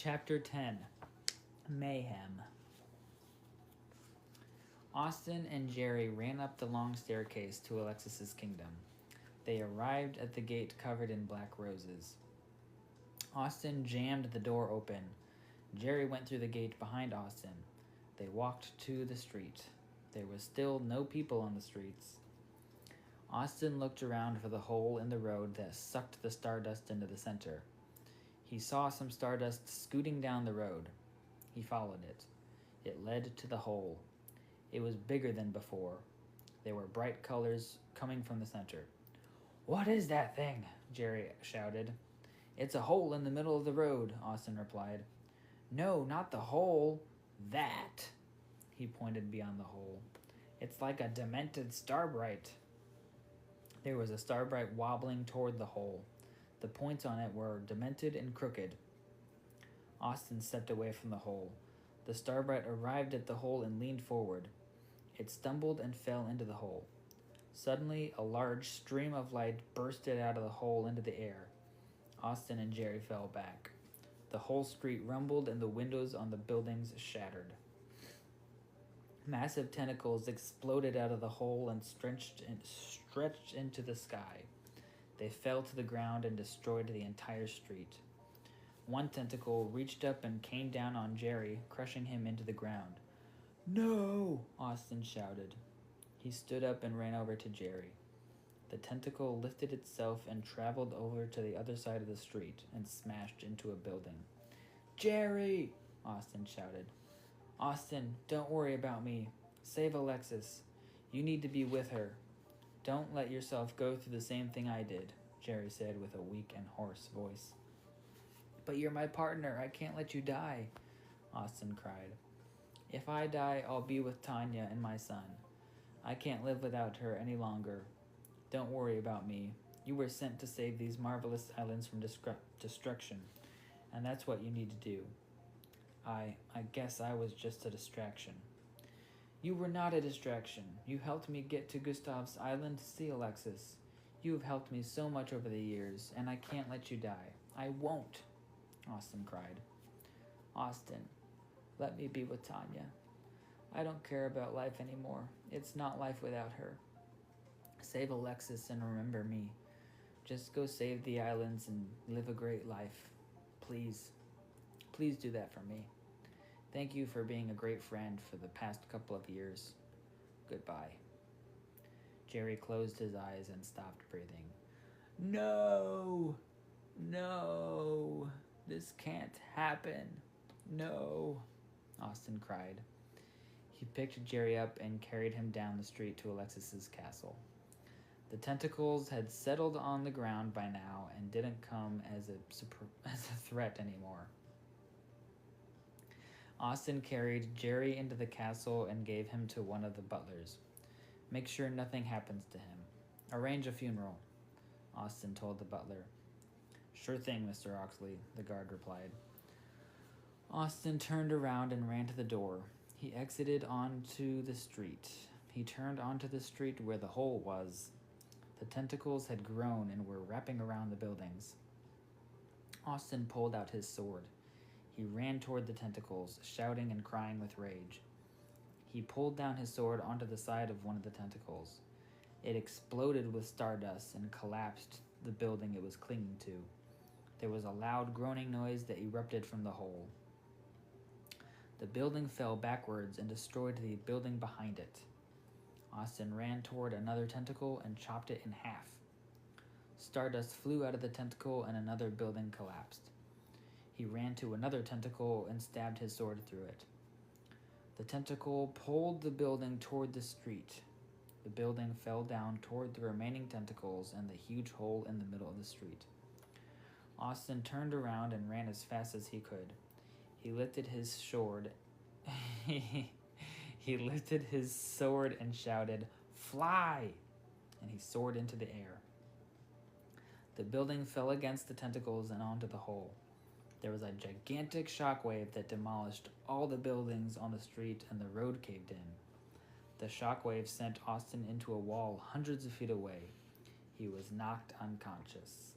Chapter 10 Mayhem. Austin and Jerry ran up the long staircase to Alexis's kingdom. They arrived at the gate covered in black roses. Austin jammed the door open. Jerry went through the gate behind Austin. They walked to the street. There was still no people on the streets. Austin looked around for the hole in the road that sucked the stardust into the center. He saw some stardust scooting down the road. He followed it. It led to the hole. It was bigger than before. There were bright colors coming from the center. "What is that thing?" Jerry shouted. "It's a hole in the middle of the road," Austin replied. "No, not the hole. That." He pointed beyond the hole. "It's like a demented starbright." There was a starbright wobbling toward the hole. The points on it were demented and crooked. Austin stepped away from the hole. The starbright arrived at the hole and leaned forward. It stumbled and fell into the hole. Suddenly, a large stream of light bursted out of the hole into the air. Austin and Jerry fell back. The whole street rumbled and the windows on the buildings shattered. Massive tentacles exploded out of the hole and stretched into the sky. They fell to the ground and destroyed the entire street. One tentacle reached up and came down on Jerry, crushing him into the ground. "No!" Austin shouted. He stood up and ran over to Jerry. The tentacle lifted itself and traveled over to the other side of the street and smashed into a building. "Jerry!" Austin shouted. "Austin, don't worry about me. Save Alexis. You need to be with her. Don't let yourself go through the same thing I did," Jerry said with a weak and hoarse voice. "But you're my partner. I can't let you die," Austin cried. "If I die, I'll be with Tanya and my son. I can't live without her any longer. Don't worry about me. You were sent to save these marvelous islands from destruction, and that's what you need to do. I guess I was just a distraction." "You were not a distraction. You helped me get to Gustav's island to see Alexis. You have helped me so much over the years, and I can't let you die. I won't," Austin cried. "Austin, let me be with Tanya. I don't care about life anymore. It's not life without her. Save Alexis and remember me. Just go save the islands and live a great life. Please. Please do that for me. Thank you for being a great friend for the past couple of years. Goodbye." Jerry closed his eyes and stopped breathing. "No! No! This can't happen. No!" Austin cried. He picked Jerry up and carried him down the street to Alexis's castle. The tentacles had settled on the ground by now and didn't come as a threat anymore. Austin carried Jerry into the castle and gave him to one of the butlers. "Make sure nothing happens to him. Arrange a funeral," Austin told the butler. "Sure thing, Mr. Oxley," the guard replied. Austin turned around and ran to the door. He exited onto the street. He turned onto the street where the hole was. The tentacles had grown and were wrapping around the buildings. Austin pulled out his sword. He ran toward the tentacles, shouting and crying with rage. He pulled down his sword onto the side of one of the tentacles. It exploded with stardust and collapsed the building it was clinging to. There was a loud groaning noise that erupted from the hole. The building fell backwards and destroyed the building behind it. Austin ran toward another tentacle and chopped it in half. Stardust flew out of the tentacle and another building collapsed. He ran to another tentacle and stabbed his sword through it. The tentacle pulled the building toward the street. The building fell down toward the remaining tentacles and the huge hole in the middle of the street. Austin turned around and ran as fast as he could. He lifted his sword. He lifted his sword and shouted, "Fly!" And he soared into the air. The building fell against the tentacles and onto the hole. There was a gigantic shockwave that demolished all the buildings on the street and the road caved in. The shockwave sent Austin into a wall hundreds of feet away. He was knocked unconscious.